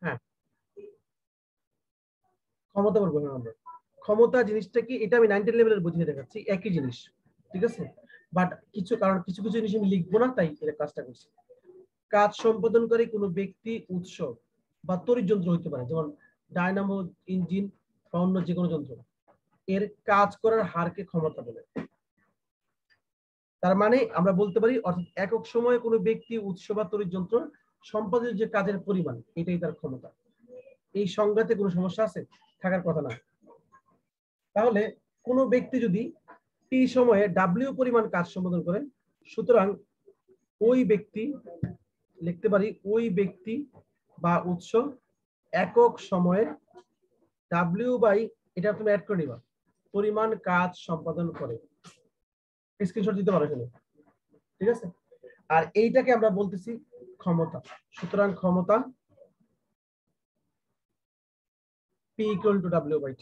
হ্যাঁ, ক্ষমতা বলবো আমরা। ক্ষমতা জিনিসটা কি, এটা আমি 9 লেভেলের বুঝিয়ে দেখাচ্ছি, একই জিনিস, ঠিক আছে। বাট কিছু কিছু জিনিস আমি লিখবো না, তাই এটা কাজটা করছি। কাজ সম্পাদনকারী কোনো ব্যক্তি, উৎস বা তড়িৎ যন্ত্র হতে পারে, যেমন ডায়নামো, ইঞ্জিন বা অন্য যে কোনো যন্ত্র। এর কাজ করার হারকে ক্ষমতা বলে। তার মানে আমরা বলতে পারি, অর্থাৎ একক সময়ে কোনো ব্যক্তি, উৎস বা তড়িৎ যন্ত্র সম্পাদিত যে কাজের পরিমাণ, এটাই তার ক্ষমতা। এই সংজ্ঞাতে কোনো সমস্যা আছে? থাকার কথা না। তাহলে কোনো ব্যক্তি যদি টি সময়ে ডাব্লিউ পরিমাণ কাজ সম্পাদন করে, সুতরাং ওই ব্যক্তি, লিখতে পারি ওই ব্যক্তি বা উৎস একক সময়ে ডাব্লিউ বাই, এটা তুমি অ্যাড করে নিবা, পরিমাণ কাজ সম্পাদন করে। স্ক্রিনশট দিতে পারো এখানে, ঠিক আছে। আর এইটাকে আমরা বলতেছি ক্ষমতা। সুতরাং ক্ষমতা P equal to W by T,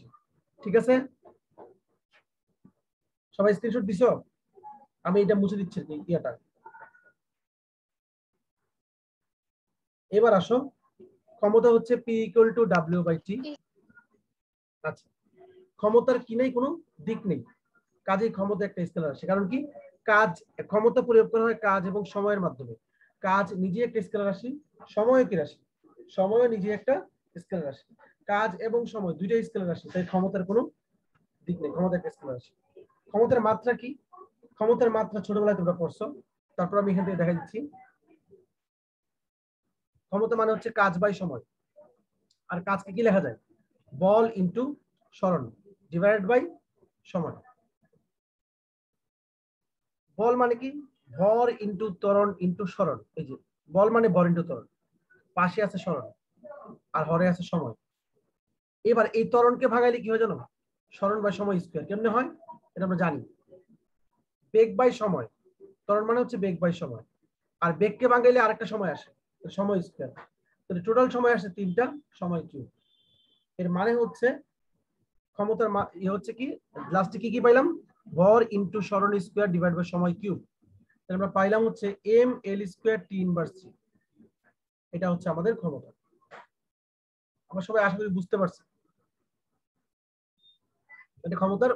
ঠিক আছে। সবাই স্ক্রিনশট দিছো? আমি এটা মুছে দিচ্ছি ইয়াটা। এবার আসো, ক্ষমতা হচ্ছে P equal to W by T। আচ্ছা, ক্ষমতার কি নেই, কোনো দিক নেই, কাজেই ক্ষমতা একটা স্কেলার রাশি। কারণ কি, কাজ, ক্ষমতা প্রয়োগ করা হয় কাজ এবং সময়ের মাধ্যমে। কাজ নিজে একটা স্কেলার রাশি, সময় কি রাশি, সময় নিজে একটা স্কেলার রাশি। কাজ এবং সময় দুইটাই স্কেলার রাশি, তাই ক্ষমতার কোনো দিক নেই, ক্ষমতা একটা স্কেলার রাশি। ক্ষমতার মাত্রা কি? ক্ষমতার মাত্রা ছোটবেলায় তোমরা পড়ছো, তারপর আমি এখান থেকে দেখা দিচ্ছি। ক্ষমতা মানে হচ্ছে কাজ বাই সময়। আর কাজকে কি লেখা যায়? বল ইনটু সরণ ডিভাইডেড বাই সময়। বল মানে কি? ভর ইনটু ত্বরণ ইনটু সরণ। এই যে বল মানে ভর ইনটু ত্বরণ, পাশে আছে সরণ আর হরে আছে সময়। এবার এই ত্বরণকে ভাগাইলে কি হয় জানো? সরণ বাই সময় স্কয়ার। কেমনে হয় এটা আমরা জানি, বেগ বাই সময়। ত্বরণ মানে হচ্ছে বেগ বাই সময়, আর বেগকে ভাগাইলে আরেকটা সময় আসে, সময় স্কয়ার। তাহলে টোটাল সময় আসে 3টা, সময় কিউব। এর মানে হচ্ছে ক্ষমতার হচ্ছে কি, লাস্টে কি কি পাইলাম? ভর ইনটু সরণ স্কয়ার ডিভাইড বাই সময় কিউব। তাহলে আমরা পাইলাম হচ্ছে M L square T inverse 3। এটা হচ্ছে আমাদের ক্ষমতা। আমরা সবাই আশা করি বুঝতে পারছি, এটা ক্ষমতার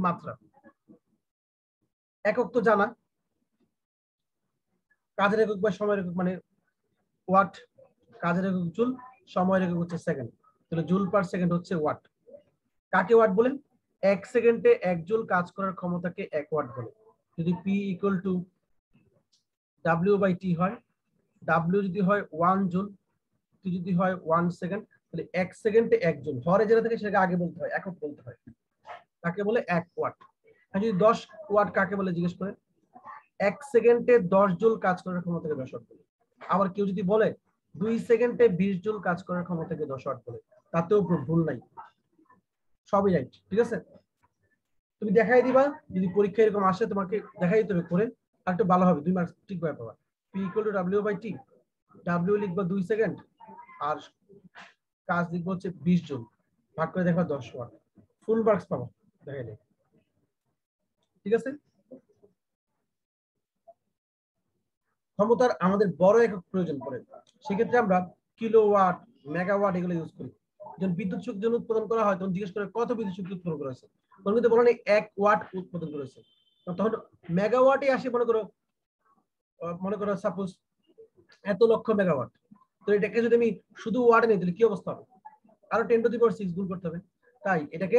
মাত্রা। একক তো জানা, কাজের একক বা সময়ের একক মানে ওয়াট, কাজের একক জুল, সময়ের একক হচ্ছে সেকেন্ড। তাহলে জুল পার সেকেন্ড হচ্ছে ওয়াট। কাকে ওয়াট বলে? 1 সেকেন্ডে 1 জুল কাজ করার ক্ষমতাকে 1 ওয়াট বলে। যদি P equal to W by T হয়, W যদি হয় 1 জুল, T যদি হয় 1 সেকেন্ড, তাহলে 1 সেকেন্ডে 1 জুল। হরে যেটা থাকে সেটাকে আগে বলতে হয়, একক বলতে হয়, তাকে বলে 1 ওয়াট। আর যদি 10 ওয়াট কাকে বলে জিজ্ঞেস করে, 1 সেকেন্ডে 10 জুল কাজ করার ক্ষমতাকে 10 ওয়াট বলে। আবার কেউ যদি বলে 2 সেকেন্ডে 20 জুল কাজ করার ক্ষমতাকে 10 ওয়াট বলে, তাতেও ভুল নাই, সবই রাইট, ঠিক আছে। তুমি দেখাই দিবা, যদি পরীক্ষা এরকম আসে তোমাকে দেখাই দিতে হবে করে, আর একটু ভালো হবে, 2 মার্কস ঠিকভাবে পাবা। P equal to W by T, W লিখবা 2 সেকেন্ড, আর কাজ লিখবো হচ্ছে 20 জুল, ভাগ করে দেখবা 10 ওয়াট, ফুল মার্কস পাবো দেখাইলে, ঠিক আছে। ক্ষমতার আমাদের বড় একক প্রয়োজন পড়ে, সেক্ষেত্রে আমরা কিলোওয়াট, মেগাওয়াট এগুলো ইউজ করি। যখন বিদ্যুৎ শক্তি উৎপাদন করা হয় তখন জিজ্ঞেস করে কত বিদ্যুৎ শক্তি উৎপাদন করা হয়েছে, তখন কিন্তু বলা নেই 1 ওয়াট উৎপাদন করেছে, তখন মেগাওয়াটে আসে। মনে করো সাপোজ এত লক্ষ মেগাওয়াট, তো এটাকে যদি আমি শুধু ওয়াটে নিই তাহলে কি অবস্থা হবে? আরো 10⁻⁶ গুণ করতে হবে। তাই এটাকে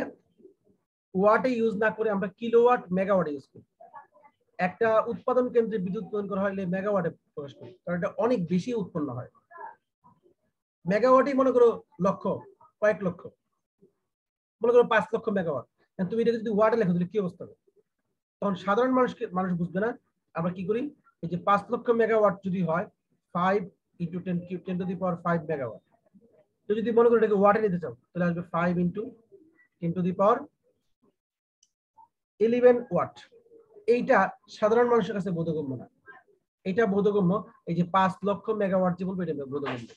ওয়াটে ইউজ না করে আমরা কিলোওয়াট, মেগাওয়াটে ইউজ করি। একটা উৎপাদন কেন্দ্রে বিদ্যুৎ উৎপাদন করা হলে মেগাওয়াটে প্রকাশ করি, কারণ এটা অনেক বেশি উৎপন্ন হয়। মেগাওয়াটই মনে করো লক্ষ, কয়েক লক্ষ, মনে করো 5 লক্ষ মেগাওয়াট। তুমি এটাকে যদি ওয়াটে লেখো তাহলে কি অবস্থা হবে? তখন সাধারণ মানুষ বুঝবে না। আমরা কি করি, এই যে 5 লক্ষ মেগাওয়াট যদি হয় 5 ইন্টু 10⁻⁵ মেগাওয়াট, তো যদি মনে করো এটাকে ওয়াটে নিতে চাও তাহলে আসবে 5 ইন্টু 10⁻11 ওয়াট। এইটা সাধারণ মানুষের কাছে বোধগম্য না, এটা বোধগম্য এই যে 5 লক্ষ মেগাওয়াট যে বলবো এটা বোধগম্য।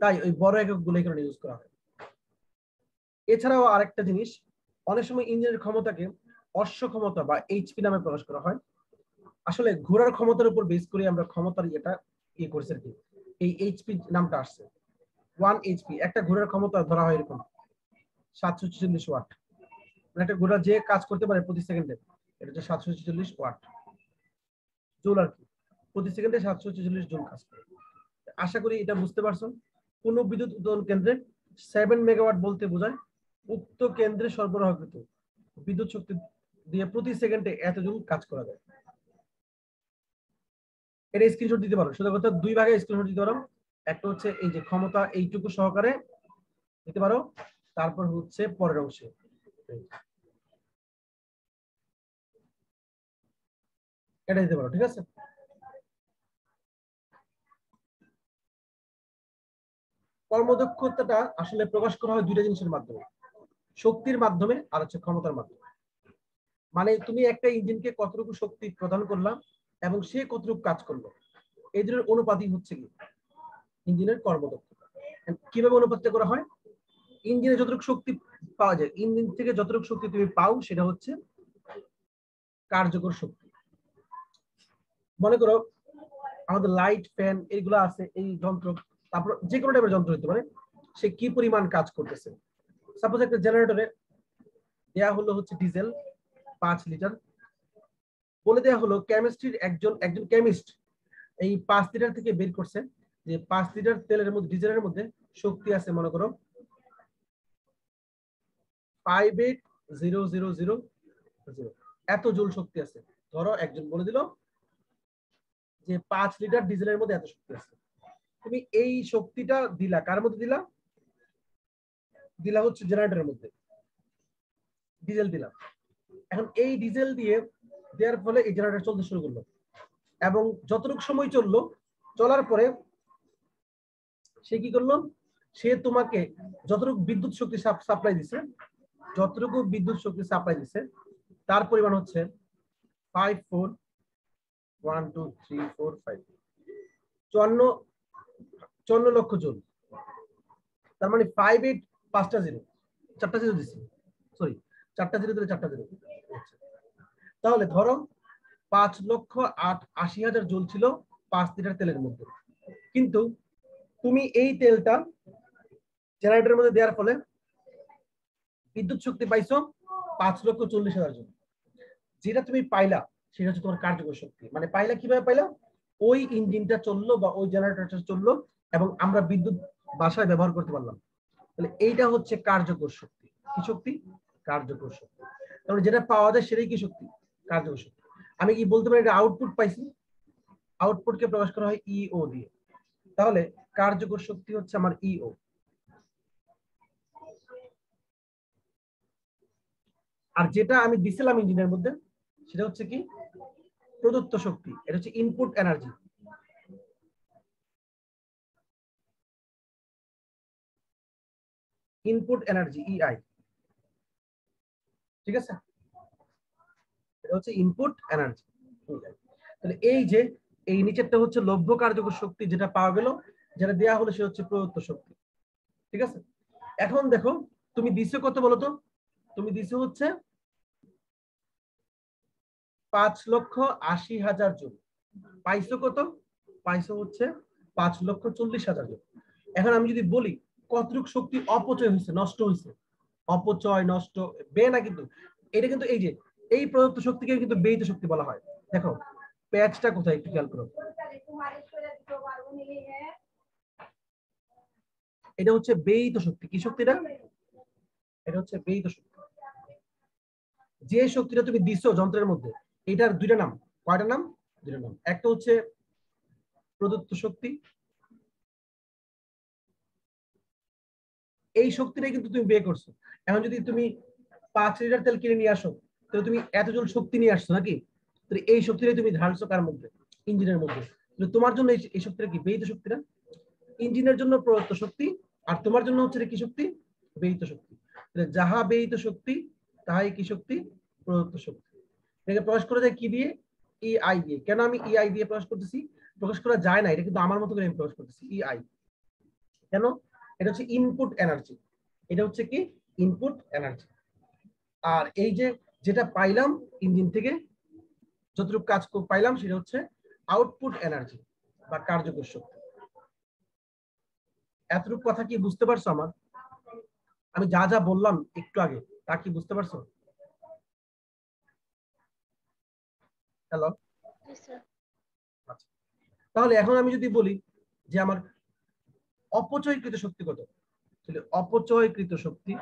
তাই ওই বড় একক গুলো এখানে ইউজ করা হয়। এছাড়াও আরেকটা জিনিস, অনেক সময় ইঞ্জিনের ক্ষমতাকে অশ্ব ক্ষমতা বা এইচপি নামে প্রকাশ করা হয়। আসলে ঘোড়ার ক্ষমতার উপর বেস করে আমরা ক্ষমতার এটা করেছি আর কি, এই এইচপি নামটা আসছে। 1 এইচপি, একটা ঘোড়ার ক্ষমতা ধরা হয় এরকম 746 ওয়াট, মানে একটা ঘোড়া যে কাজ করতে পারে প্রতি সেকেন্ডে, এটা হচ্ছে 746 ওয়াট জুল আর কি, প্রতি সেকেন্ডে 746 জুল কাজ করে। আশা করি এটা বুঝতে পারছো। কোন বিদ্যুৎ উৎপাদন কেন্দ্রে 7 মেগাওয়াট বলতে বোঝায় উক্ত কেন্দ্রে সরবরাহকৃত বিদ্যুৎ শক্তি দিয়ে প্রতি সেকেন্ডে এত জুল কাজ করা যায়। এটা স্ক্রিনশট দিতে পারো, সোজা কথা 2 ভাগে স্ক্রিনশট দিতে পারো। একটা হচ্ছে এই যে ক্ষমতা এইটুকু সহকারে দিতে পারো, তারপর হচ্ছে পরের অংশে এটা দিতে পারো, ঠিক আছে। কর্মদক্ষতাটা আসলে প্রকাশ করা হয় দুইটা জিনিসের মাধ্যমে, শক্তির মাধ্যমে আর হচ্ছে ক্ষমতার মাধ্যমে। মানে তুমি একটা ইঞ্জিনকে কতটুকু শক্তি প্রদান করলাম এবং সে কতটুকু কাজ করলো, এই দুটোর অনুপাতই হচ্ছে কি ইঞ্জিনের কর্মদক্ষতা। কিভাবে অনুপাতটা করা হয়? ইঞ্জিনে যতটুকু শক্তি পাওয়া যায়, ইঞ্জিন থেকে যতটুকু শক্তি তুমি পাও সেটা হচ্ছে কার্যকর শক্তি। মনে করো আমাদের লাইট, ফ্যান এইগুলো আছে, এই যন্ত্র, তারপর যে কোনো টাইপের যন্ত্র হতে পারে, সে কি পরিমাণ কাজ করতেছে। সাপোজ একটা জেনারেটরে দেয়া হলো হচ্ছে ডিজেল 5 লিটার, বলে দেয়া হলো কেমিস্ট্রির একজন কেমিস্ট এই 5 লিটার থেকে বের করছে যে 5 লিটার তেলের মধ্যে, ডিজেলের মধ্যে শক্তি আছে মনে করো 580000 এত জুল শক্তি আছে। ধরো একজন বলে দিল যে 5 লিটার ডিজেলের মধ্যে এত শক্তি আছে, তুমি এই শক্তিটা দিলা কার মধ্যে দিলা? দিলা হচ্ছে জেনারেটরের মধ্যে, ডিজেল দিলাম। এখন এই ডিজেল দিয়ে দেওয়ার ফলে এই জেনারেটর চলতে শুরু করলো, এবং যতটুকু সময় চললো, চলার পরে সে কি করলো, সে তোমাকে যতটুকু বিদ্যুৎ শক্তি সাপ্লাই দিছে, যতটুকু বিদ্যুৎ শক্তি সাপ্লাই দিছে তার পরিমাণ হচ্ছে 54 লক্ষ জুল। তার মানে 58 5টা জিরো, 4টা জিরো দিছি, সরি 4টা জিরো দিলে 4টা জিরো। তাহলে ধরো 5,80,000 জুল ছিল 5 লিটার তেলের মধ্যে, কিন্তু তুমি এই তেলটা জেনারেটরের মধ্যে দেওয়ার ফলে বিদ্যুৎ শক্তি পাইছো 5,40,000 জুল। যেটা তুমি পাইলা সেটা হচ্ছে তোমার কার্যকর শক্তি। মানে পাইলা কিভাবে পাইলা? ওই ইঞ্জিনটা চললো বা ওই জেনারেটরটা চললো এবং আমরা বিদ্যুৎ বাসায় ব্যবহার করতে পারলাম। তাহলে এইটা হচ্ছে কার্যকর শক্তি। কি শক্তি? কার্যকর শক্তি। তাহলে যেটা পাওয়া যায় সেটাই কি শক্তি? কার্যকর শক্তি। আমি কি বলতে পারি এটা আউটপুট পাইছি? আউটপুটকে প্রকাশ করা হয় ইও দিয়ে। তাহলে কার্যকর শক্তি হচ্ছে আমার ইও। আর যেটা আমি দিছিলাম ইঞ্জিনের মধ্যে সেটা হচ্ছে কি প্রদত্ত শক্তি, এটা হচ্ছে ইনপুট এনার্জি। ইনপুট এনার্জি ইআই, ঠিক আছে, এটা হচ্ছে ইনপুট এনার্জি। তাহলে এই যে এই নিচেরটা হচ্ছে লভ্য কার্যকর শক্তি, যেটা পাওয়া গেল, যেটা দেওয়া হলো সে হচ্ছে প্রদত্ত শক্তি, ঠিক আছে। এখন দেখো তুমি দিছো কত বলো তো? তুমি দিছো হচ্ছে 5,80,000 জুল, পাইছো কত? পাইছো হচ্ছে 5,40,000 জুল। এখন আমি যদি বলি কতটুকু শক্তি অপচয় হয়েছে, নষ্ট হয়েছে, অপচয় নষ্ট বে না, কিন্তু এটা কিন্তু এই যে এই প্রদত্ত শক্তিকে কিন্তু ব্যয়িত শক্তি বলা হয়। দেখো প্যাচটা কোথায় একটু খেয়াল করো, এটা হচ্ছে ব্যয়িত শক্তি। কি শক্তিটা? এটা হচ্ছে ব্যয়িত শক্তি। যে শক্তিটা তুমি দিছো যন্ত্রের মধ্যে, এটার দুইটা নাম। কয়টা নাম? দুইটা নাম। একটা হচ্ছে প্রদত্ত শক্তি, এই শক্তিটাই কিন্তু তুমি ব্যয় করছো। এখন যদি তুমি 5 লিটার তেল কিনে নিয়ে আসো, তাহলে তুমি এত জল শক্তি নিয়ে আসছো নাকি? তাহলে এই শক্তিটাই তুমি ঢালছো কার মধ্যে? ইঞ্জিনের মধ্যে। তোমার জন্য এই শক্তিটা কি ব্যয়িত শক্তিটা? ইঞ্জিনের জন্য প্রদত্ত শক্তি, আর তোমার জন্য হচ্ছে কি শক্তি? ব্যয়িত শক্তি। যাহা ব্যয়িত শক্তি তাহাই কি শক্তি? প্রদত্ত শক্তি। এটাকে প্রকাশ করা যায় কি দিয়ে? ইআই দিয়ে। কেন আমি ইআই দিয়ে প্রকাশ করতেছি? প্রকাশ করা যায় না, এটা কিন্তু আমার মতো করে আমি প্রকাশ করতেছি ইআই। কেন? এটা হচ্ছে ইনপুট এনার্জি। এটা হচ্ছে কি ইনপুট এনার্জি। আর এই যে যেটা পাইলাম ইঞ্জিন থেকে, যতটুকু কাজ পাইলাম সেটা হচ্ছে আউটপুট এনার্জি বা কার্যকর শক্তি। এতটুকু কথা কি বুঝতে পারছো আমার? আমি যা যা বললাম একটু আগে তা কি বুঝতে পারছো? হ্যালো, আচ্ছা। তাহলে এখন আমি যদি বলি যে আমার অপচয়কৃত শক্তি কত, তাহলে অপচয়কৃত শক্তি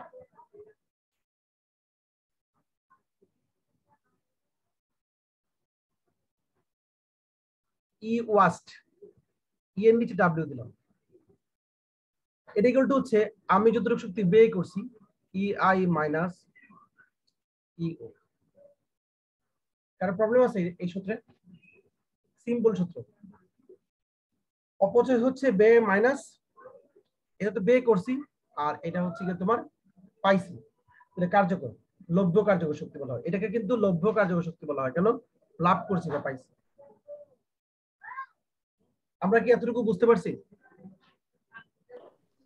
ই ওয়াস্ট, ই এর নিচে ডাব্লিউ দিলাম, এটা ইকুয়াল টু হচ্ছে আমি যতটুকু শক্তি ব্যয় করছি ই আই মাইনাস ই ও। কারো প্রবলেম আছে এই সূত্রে? সিম্পল সূত্র, অপচয় হচ্ছে ব্যয় মাইনাস, এটা তো ব্যয় করছি আর এটা হচ্ছে কি তোমার পাইছি, এটা কার্যকর লভ্য কার্যকর শক্তি বলা হয়। এটাকে কিন্তু লভ্য কার্যকর শক্তি বলা হয়, কেন? লাভ করছি বা পাইছি। আমরা কি এতটুকু বুঝতে পারছি?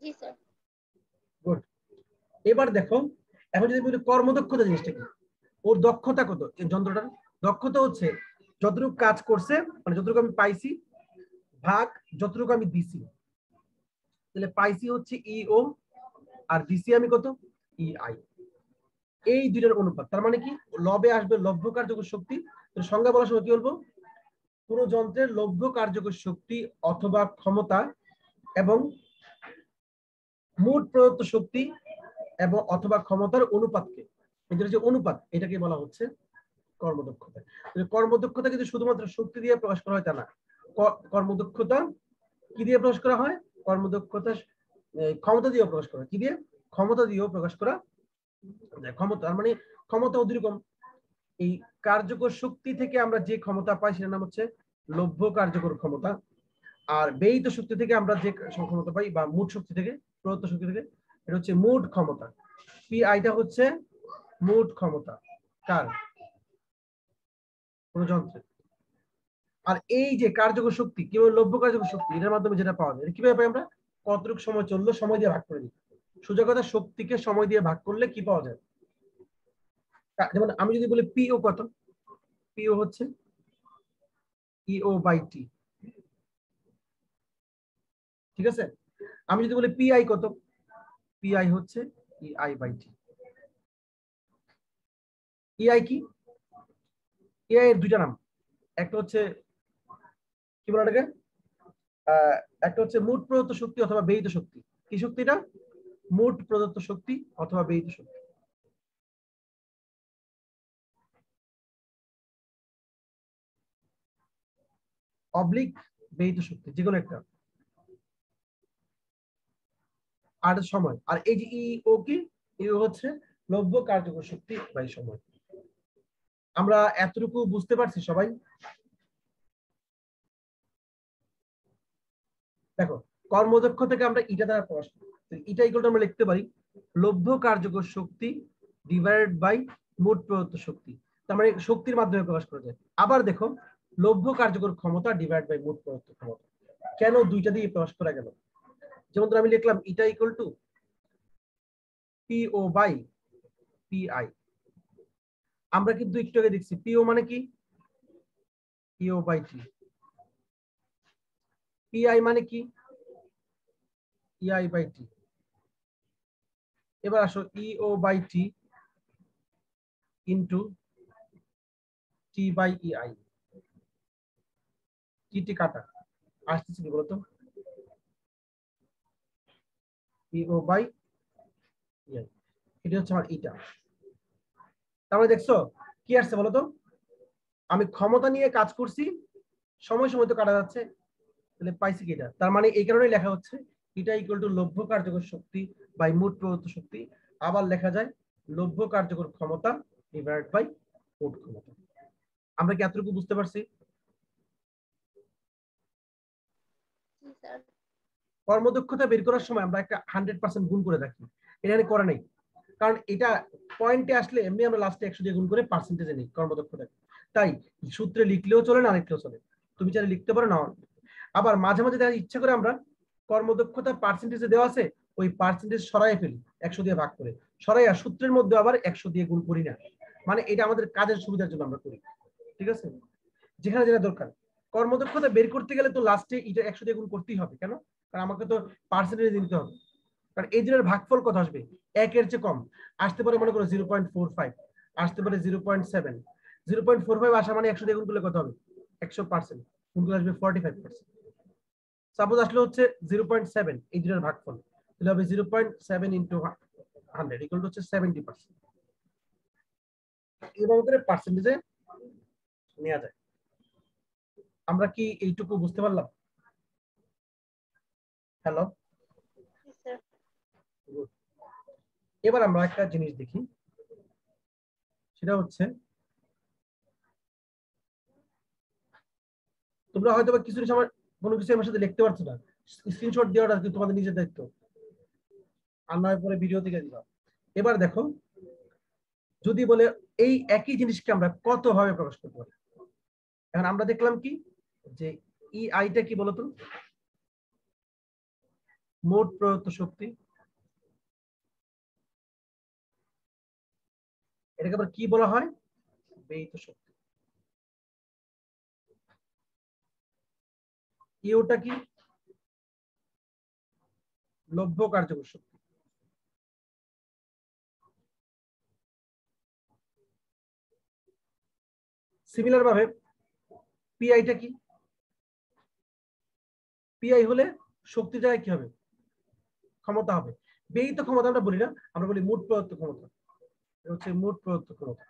জি স্যার। গুড। এবার দেখো, এখন যদি বলি কর্মদক্ষতা জিনিসটা কি, ওর দক্ষতা কত এই যন্ত্রটার? দক্ষতা হচ্ছে যতটুকু কাজ করছে মানে যতটুকু আমি পাইছি ভাগ যতটুকু আমি দিছি, তাহলে পাইছি হচ্ছে ইও আর দিছি আমি কত ই আই, এই দুইটার অনুপাত। তার মানে কি লবে আসবে লভ্য কার্যকর শক্তি, তো সংজ্ঞা বলার সময় কি বলবো, কোন যন্ত্রের লভ্য কার্যকর শক্তি অথবা ক্ষমতা এবং মোট প্রদত্ত শক্তি এবং অথবা ক্ষমতার অনুপাতকে, এদের যে অনুপাত এটাকে বলা হচ্ছে কর্মদক্ষতা। কর্মদক্ষতা কিন্তু শুধুমাত্র শক্তি দিয়ে প্রকাশ করা হয় তা না, কর্মদক্ষতা কি দিয়ে প্রকাশ করা হয়? কর্মদক্ষতা ক্ষমতা দিয়েও প্রকাশ করা হয়। কি দিয়ে? ক্ষমতা দিয়েও প্রকাশ করা যায়। ক্ষমতা মানে ক্ষমতা অতিরকম, এই কার্যকর শক্তি থেকে আমরা যে ক্ষমতা পাই সেটার নাম হচ্ছে লভ্য কার্যকর ক্ষমতা, আর ব্যয়িত শক্তি থেকে আমরা যে ক্ষমতা পাই বা মোট শক্তি থেকে প্রদত্ত শক্তি থেকে এটা হচ্ছে মোট ক্ষমতা। পি আইটা হচ্ছে মোট ক্ষমতা কার? কোন যন্ত্রের। আর এই যে কার্যকর শক্তি কিভাবে লভ্য কার্যকর শক্তি, এটার মাধ্যমে যেটা পাওয়া যায় এটা কিভাবে পাই আমরা? কতটুকু সময় চললো সময় দিয়ে ভাগ করে দিই। সোজা কথা, শক্তিকে সময় দিয়ে ভাগ করলে কি পাওয়া যায়? যেমন আমি যদি বলি পিও কত, পিও হচ্ছে ইও বাই টি, ঠিক আছে? আমি যদি বলি পিআই কত, পিআই হচ্ছে ইআই বাই টি। ইআই কি? ইআই এর দুইটা নাম, একটা হচ্ছে কি বলে এটাকে, একটা হচ্ছে মোট প্রদত্ত শক্তি অথবা ব্যয়িত শক্তি। কি শক্তিটা? মোট প্রদত্ত শক্তি অথবা ব্যয়িত শক্তি। অবলিক ব্যয়িত শক্তি, যেকোনো একটা। আর সময়, আর এই যে ই ও কি, ইও হচ্ছে লভ্য কার্যকর শক্তি বাই সময়। আমরা এতটুকু বুঝতে পারছি সবাই? দেখো, কর্মদক্ষতাকে আমরা ইটা দ্বারা প্রকাশ করি, ইটা ইকুয়াল টু আমরা লিখতে পারি লভ্য কার্যকর শক্তি ডিভাইডেড বাই মোট প্রদত্ত শক্তি। তার মানে শক্তির মাধ্যমে প্রকাশ করা যায়। আবার দেখো, লভ্য কার্যকর ক্ষমতা ডিভাইড বাই মোট প্রদত্ত ক্ষমতা। কেন দুইটা দিয়ে প্রকাশ করা গেল? যেমন আমি লিখলাম eta equal to P O by P I. আমরা কিন্তু একটু আগে দেখছি পিও মানে কি, পিও বাই টি। পিআই মানে কি, ইআই বাই টি। এবার আসো ইও by T into T by E I. T কাটা আসতেছে কি বলতো, ইও বাই ইআই, এটা হচ্ছে আমার ইটা। তারপরে দেখছো কি আসছে বলতো, আমি ক্ষমতা নিয়ে কাজ করছি, সময় সময় তো কাটা যাচ্ছে, তাহলে পাইছি কি এটা। তার মানে এই কারণেই লেখা হচ্ছে এটা ইকুয়াল টু লভ্য কার্যকর শক্তি বাই মোট প্রদত্ত শক্তি। আবার লেখা যায় লভ্য কার্যকর ক্ষমতা ডিভাইড বাই মোট ক্ষমতা। আমরা কি এতটুকু বুঝতে পারছি? জি স্যার। কর্মদক্ষতা বের করার সময় আমরা একটা 100% গুণ করে রাখি, এখানে করে নাই, কারণ এটা পয়েন্টে আসলে এমনি আমরা লাস্টে 100 দিয়ে গুণ করে পার্সেন্টেজে নিই কর্মদক্ষতা। তাই সূত্রে লিখলেও চলে, না লিখলেও চলে, তুমি চাইলে লিখতে পারো না। আবার মাঝে মাঝে দেখা ইচ্ছা করে আমরা কর্মদক্ষতা পার্সেন্টেজে দেওয়া আছে, ওই পার্সেন্টেজ সরাই ফেলি 100 দিয়ে ভাগ করে, সরাইয়া সূত্রের মধ্যে আবার 100 দিয়ে গুণ করি না। মানে এটা আমাদের কাজের সুবিধার জন্য আমরা করি, ঠিক আছে? যেখানে যেটা দরকার। কর্মদক্ষতা বের করতে গেলে তো লাস্টে এটা 100 দিয়ে গুণ করতেই হবে, কেন? কারণ আমাকে তো পার্সেন্টেজ দিতে হবে, কারণ এই দুটোর ভাগফল কত আসবে, 1 এর চেয়ে কম আসতে পারে, মনে করো 0.45 আসতে পারে, 0.7, 0.45 আসা মানে 100 দিয়ে গুণ করলে কত হবে, 100%, গুণ করলে আসবে 45%। সাপোজ আসলে হচ্ছে 0.7, এই দুটোর ভাগফল, তাহলে হবে 0.7 ইন্টু 100 ইকুয়াল টু হচ্ছে 70%। এইভাবে করে পার্সেন্টেজে নেওয়া যায়। আমরা কি এইটুকু বুঝতে পারলাম? হ্যালো, জি স্যার। এবার আমরা একটা জিনিস দেখি, সেটা হচ্ছে তোমরা হয়তো বা কিছু সময় কোনো কিছু আমার সাথে লিখতে পারছো না, স্ক্রিনশট দেওয়াটা কি তোমাদের নিজের দায়িত্ব, আর নয় পরে ভিডিও থেকে দিবা। এবার দেখো, যদি বলে এই একই জিনিসকে আমরা কত ভাবে প্রকাশ করতে পারি। এখন আমরা দেখলাম কি যে ই আইটা কি বলতো, মোট প্রযুক্ত শক্তি, এটাকে আবার কি বলা হয়, ব্যয়িত শক্তি। ইউটা কি, লভ্য কার্যকর শক্তি। সিমিলার ভাবে পিআইটা কি, পিআই হলে শক্তির জায়গায় কি হবে, ক্ষমতা হবে। ব্যয়িত ক্ষমতা আমরা বলি না, আমরা বলি মোট প্রযুক্ত ক্ষমতা, এটা হচ্ছে মোট প্রযুক্ত ক্ষমতা।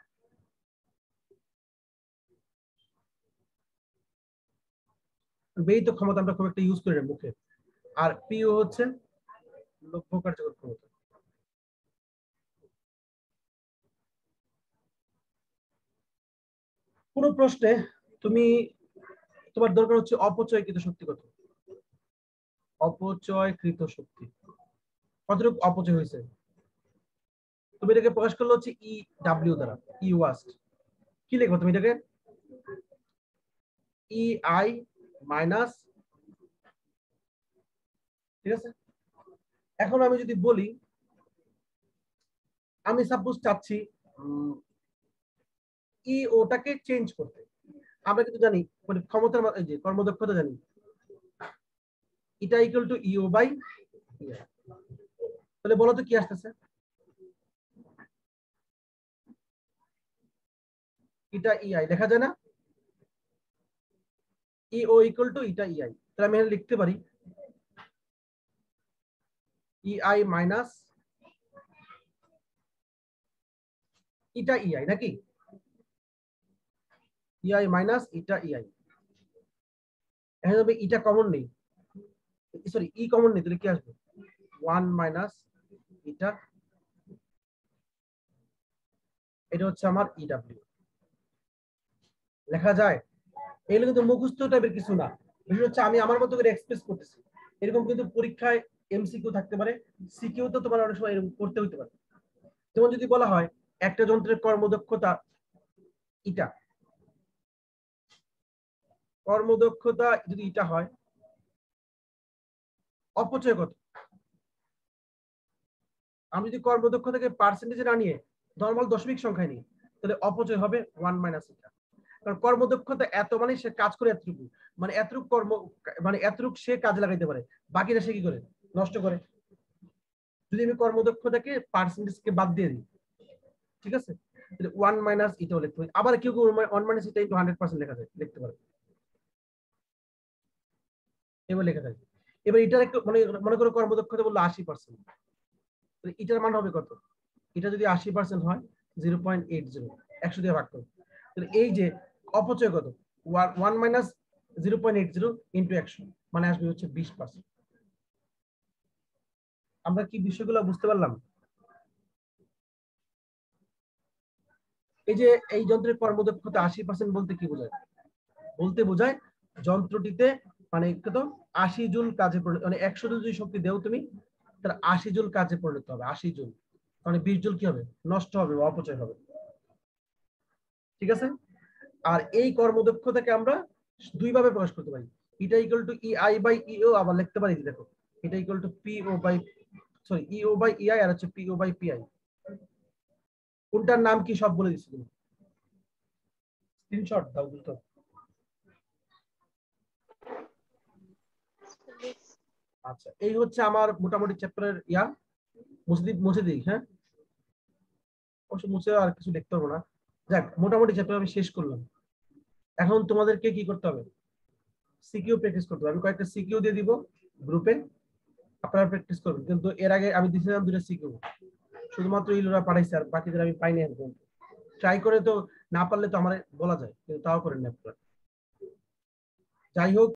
ব্যয়িত ক্ষমতা আমরা খুব একটা ইউজ করি না মুখে। আর পিও হচ্ছে লভ্য কার্যকর ক্ষমতা। কোন প্রশ্নে তুমি, তোমার দরকার হচ্ছে অপচয়কৃত শক্তি কত, অপচয়কৃত শক্তি কতটুকু অপচয় হয়েছে, তুমি এটাকে প্রকাশ করলে হচ্ছে ই ডাব্লিউ দ্বারা, ই ওয়াস্ট। কি লিখবো তুমি এটাকে, ই আই মাইনাস, ঠিক আছে। এখন আমি যদি বলি, আমি সাপোজ চাচ্ছি ই ওটাকে চেঞ্জ করতে, আমরা কিন্তু জানি মানে ক্ষমতার এই যে কর্মদক্ষতা জানি, এটা ইকুয়াল টু ইও বাই, তাহলে বলো তো কি আসতেছে, এটা ইআই দেখা যায় না, ইও ইকুয়াল টু এটা ইআই, তাহলে আমি এখানে লিখতে পারি ইআই মাইনাস এটা ইআই, নাকি ইআই মাইনাস এটা ইআই। এখানে তবে এটা কমন নেই, সরি ই কমন নেই, তাহলে কি আসবে 1 মাইনাস এটা, এটা হচ্ছে আমার ইডব্লিউ। লেখা যায়, এগুলো কিন্তু মুখস্থ টাইপের কিছু না, বিষয় হচ্ছে আমি আমার মতো করে এক্সপ্রেস করতেছি। এরকম কিন্তু পরীক্ষায় এমসিকিউ থাকতে পারে, সিকিউ তো তোমার অনেক সময় এরকম করতে হতে পারে। যেমন যদি বলা হয় একটা যন্ত্রের কর্মদক্ষতা এটা, কর্মদক্ষতা যদি এটা হয়, অপচয় কত, আমি যদি কর্মদক্ষতাকে পার্সেন্টেজে না নিয়ে নর্মাল দশমিক সংখ্যায় নিই, তাহলে অপচয় হবে 1 মাইনাস এটা। কারণ কর্মদক্ষতা এত মানে সে কাজ করে এতটুকু, মানে এতটুকু কর্ম, মানে এতটুকু সে কাজে লাগাইতে পারে, বাকিটা সে কি করে নষ্ট করে। যদি আমি কর্মদক্ষতাকে পার্সেন্টেজকে বাদ দিয়ে দিই, ঠিক আছে, তাহলে 1 মাইনাস এটাও লিখতে হবে। আবার কেউ কেউ 1 মাইনাস এটা ইনটু 100% লেখা যায়, লিখতে পারে, এবার লেখা যায়। এবার এটার একটু মানে মনে করো কর্মদক্ষতা বললো 80%, এটার মান হবে কত, এটা যদি 80% হয় 0.80, 100 দিয়ে ভাগ করো, তাহলে এই যে অপচয় কত, 1 মাইনাস 0.80 ইন্টু 100, মানে আসবে হচ্ছে 20%। আমরা কি বিষয়গুলো বুঝতে পারলাম? এই যে এই যন্ত্রের কর্মদক্ষতা 80% বলতে কি বোঝায়, বলতে বোঝায় যন্ত্রটিতে মানে কত 80 জুল কাজে মানে 100 জুল যদি শক্তি দেও তুমি, তার 80 জুল কাজে পরিণত হবে, 80 জুল, মানে 20 জুল কি হবে, নষ্ট হবে, অপচয় হবে, ঠিক আছে। আর এই কর্মদক্ষতাকে আমরা দুই ভাবে প্রকাশ করতে পারি, এটা ইকুয়াল টু ইআই বাই ইও, আবার লিখতে পারি দেখো এটা equal to P O by, sorry E O by E I, আর হচ্ছে পিও বাই পিআই। কোনটার নাম কি সব বলে দিচ্ছি, তুমি স্ক্রিনশট দাও দ্রুত। আচ্ছা, এই হচ্ছে আমার মোটামুটি চ্যাপ্টারের মুছে দিই। হ্যাঁ, অবশ্য মুছে আর কিছু লিখতে হবে না। যাক, মোটামুটি চ্যাপ্টার আমি শেষ করলাম। এখন তোমাদেরকে কি করতে হবে? সিকিউ প্র্যাকটিস করতে হবে। আমি কয়েকটা সিকিউ দিয়ে দিব গ্রুপে, আপনারা প্র্যাকটিস করবেন। কিন্তু এর আগে আমি দিয়েছিলাম 2টা সিকিউ, শুধুমাত্র ইলোরা পাঠাইছে, আর বাকিদের আমি পাইনি এখন। ট্রাই করে তো না পারলে তো আমার বলা যায়, কিন্তু তাও করেন না আপনারা। যাই হোক,